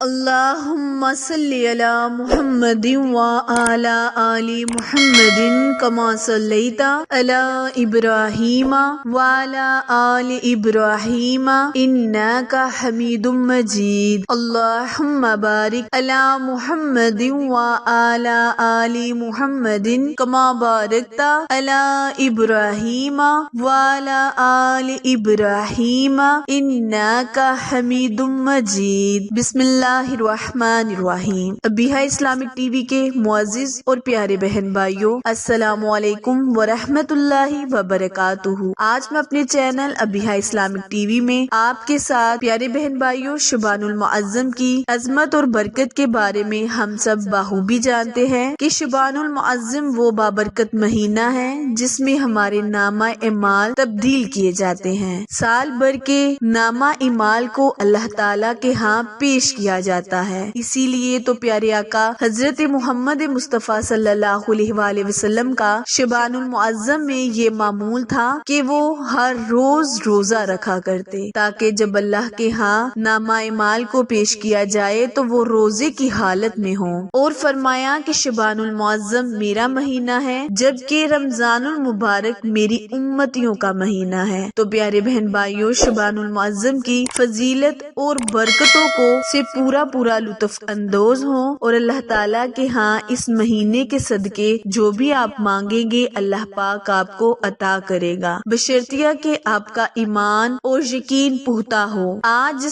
اللہم صلی علی محمد وعلی آل محمد کما صلیت علی ابراہیم وعلی آل ابراہیم انک حمید مجید۔ اللہم بارک علی محمد وعلی آل محمد کما بارکت علی ابراہیم وعلی آل ابراہیم انک حمید مجید۔ بسم اللہ الرحمن الرحیم۔ ابیہا اسلامک ٹی وی کے معزز اور پیارے بہن بھائیوں، السلام علیکم ورحمۃ اللہ وبرکاتہ۔ آج میں اپنے channel Abiha Islamic T V میں آپ کے ساتھ پیارے بہن بھائیوں شعبان المعظم کی عظمت اور برکت کے بارے میں ہم سب بخوبی جانتے ہیں کہ شعبان المعظم وہ بابرکت مہینہ ہے جس میں ہمارے نامہ اعمال تبدیل کیے جاتے ہیں۔ سال بھر کے نامہ اعمال کو اللہ تعالیٰ کے ہاں پیش کیا جاتا ہے، اسی لیے تو پیارے آقا حضرت محمد مصطفیٰ صلی اللہ علیہ وآلہ وسلم کا شعبان المعظم میں یہ معمول تھا کہ وہ ہر روز روزہ رکھا کرتے تاکہ جب اللہ کے ہاں نامہ اعمال کو پیش کیا جائے تو وہ روزے کی حالت میں ہوں۔ اور فرمایا کہ شعبان المعظم میرا مہینہ ہے جبکہ رمضان المبارک میری امتیوں کا مہینہ ہے۔ تو پیارے بہن بھائیوں، شعبان المعظم کی فضیلت اور برکتوں کو سے پورا لطف اندوز ہوں اور اللہ تعالیٰ کے ہاں اس مہینے کے صدقے جو بھی آپ مانگیں گے اللہ پاک آپ کو عطا کرے گا، بشرطیہ کہ آپ کا ایمان اور یقین پختہ ہو۔ آج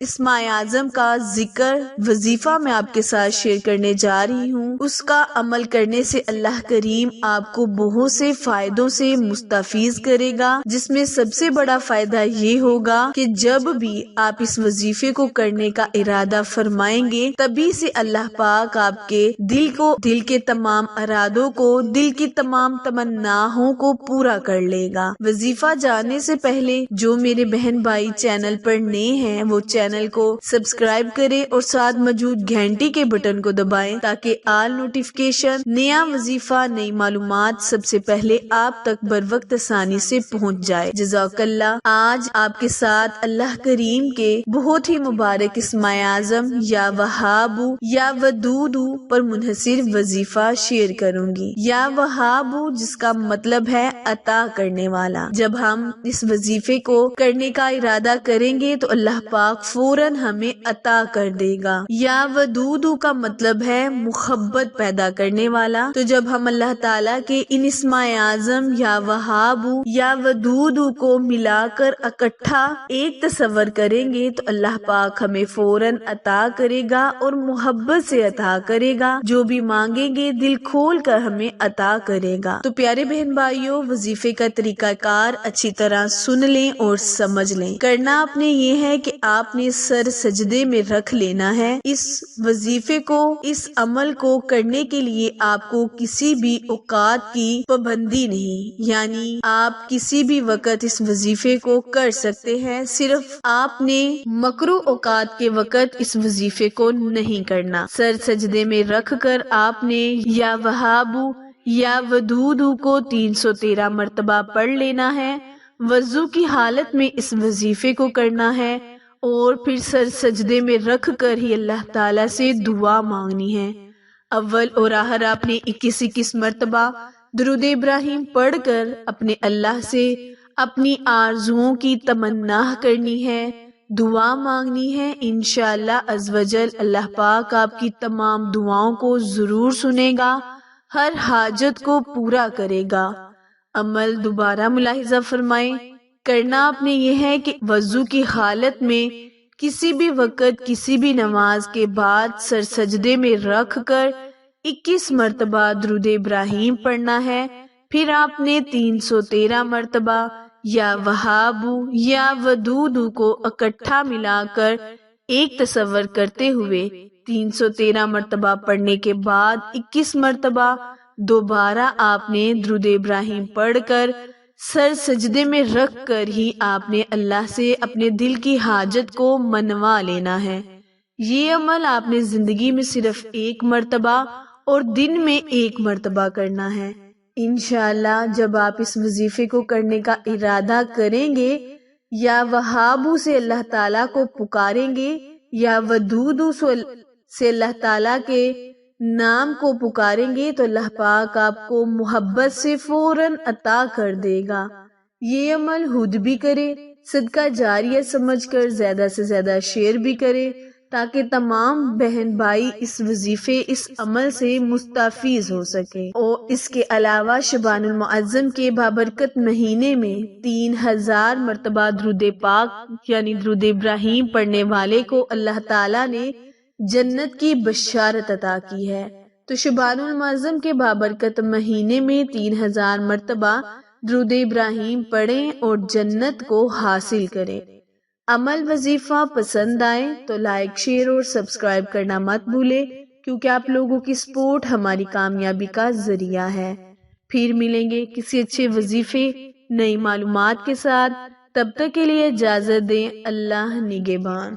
اس ماہ اعظم کا ذکر وظیفہ میں آپ کے ساتھ شیئر کرنے جا رہی ہوں۔ اس کا عمل کرنے سے اللہ کریم آپ کو بہت سے فائدوں سے مستفیض کرے گا، جس میں سب سے بڑا فائدہ یہ ہوگا کہ جب بھی آپ اس وظیفے کو کرنے کا ارادہ فرمائیں گے تبھی سے اللہ پاک آپ کے دل کے تمام ارادوں کو، دل کی تمام تمناؤں کو پورا کر لے گا۔ وظیفہ جاننے سے پہلے جو میرے بہن بھائی چینل پر نئے ہیں وہ چینل کو سبسکرائب کریں اور ساتھ موجود گھنٹی کے بٹن کو دبائیں تاکہ آل نوٹیفیکیشن، نیا وظیفہ، نئی معلومات سب سے پہلے آپ تک بروقت آسانی سے پہنچ جائے۔ جزاک اللہ۔ آج آپ کے ساتھ اللہ کریم کے بہت ہی مبارک اسم اعظم یا وہاب یا ودود پر منحصر وظیفہ شیئر کروں گی۔ یا وہاب جس کا مطلب ہے عطا کرنے والا۔ جب ہم اس وظیفے کو کرنے کا ارادہ کریں گے تو اللہ پاک فوراً ہمیں عطا کر دے گا۔ یا ودود کا مطلب ہے محبت پیدا کرنے والا۔ تو جب ہم اللہ تعالیٰ کے ان اسم اعظم یا وہاب یا ودود کو ملا کر اکٹھا ایک تصور کریں گے تو اللہ پاک ہمیں فوراً عطا کرے گا اور محبت سے عطا کرے گا، جو بھی مانگیں گے دل کھول کر ہمیں عطا کرے گا۔ تو پیارے بہن بھائیوں، وظیفے کا طریقہ کار اچھی طرح سن لیں اور سمجھ لیں۔ کرنا آپ نے یہ ہے کہ آپ نے سر سجدے میں رکھ لینا ہے۔ اس وظیفے کو، اس عمل کو کرنے کے لیے آپ کو کسی بھی اوقات کی پابندی نہیں، یعنی آپ کسی بھی وقت اس وظیفے کو کر سکتے ہیں، صرف آپ نے مکروہ اوقات کے وقت اس وظیفے کو نہیں کرنا۔ سر سجدے میں رکھ کر آپ نے یا وہاب یا ودود کو 313 مرتبہ پڑھ لینا ہے۔ وضو کی حالت میں اس وظیفے کو کرنا ہے اور پھر سر سجدے میں رکھ کر ہی اللہ تعالیٰ سے دعا مانگنی ہے۔ اول اور آخر آپ نے 21 مرتبہ درود ابراہیم پڑھ کر اپنے اللہ سے اپنی آرزوؤں کی تمنا کرنی ہے، دعا مانگنی ہے۔ انشاءاللہ عز و جل اللہ پاک آپ کی تمام دعاؤں کو ضرور سنے گا، ہر حاجت کو پورا کرے گا۔ عمل دوبارہ ملاحظہ فرمائیں۔ کرنا آپ نے یہ ہے کہ وضو کی حالت میں کسی بھی وقت کسی بھی نماز کے بعد سر سجدے میں رکھ کر 21 مرتبہ درود ابراہیم پڑھنا ہے، پھر آپ نے 313 مرتبہ یا وہاب یا ودود کو اکٹھا ملا کر ایک تصور کرتے ہوئے 313 مرتبہ پڑھنے کے بعد 21 مرتبہ دوبارہ آپ نے درود ابراہیم پڑھ کر سر سجدے میں رکھ کر ہی آپ نے اللہ سے اپنے دل کی حاجت کو منوا لینا ہے۔ یہ عمل آپ نے زندگی میں صرف ایک مرتبہ اور دن میں ایک مرتبہ کرنا ہے۔ انشاءاللہ جب آپ اس وظیفے کو کرنے کا ارادہ کریں گے یا وہابو سے اللہ تعالیٰ کو پکاریں گے یا ودودو سے اللہ تعالیٰ کے نام کو پکاریں گے تو اللہ پاک آپ کو محبت سے فوراً عطا کر دے گا۔ یہ عمل خود بھی کرے، صدقہ جاریہ سمجھ کر زیادہ سے زیادہ شیئر بھی کرے تاکہ تمام بہن بھائی اس وظیفے، اس عمل سے مستفیض ہو سکے۔ اور اس کے علاوہ شعبان المعظم کے بابرکت مہینے میں 3000 مرتبہ درود پاک یعنی درود ابراہیم پڑھنے والے کو اللہ تعالیٰ نے جنت کی بشارت عطا کی ہے۔ تو شعبان المعظم کے بابرکت مہینے میں 3000 مرتبہ درود ابراہیم پڑھیں اور جنت کو حاصل کریں۔ عمل وظیفہ پسند آئے تو لائک، شیئر اور سبسکرائب کرنا مت بھولے، کیونکہ آپ لوگوں کی سپورٹ ہماری کامیابی کا ذریعہ ہے۔ پھر ملیں گے کسی اچھے وظیفے، نئی معلومات کے ساتھ، تب تک کے لیے اجازت دیں۔ اللہ نگہبان۔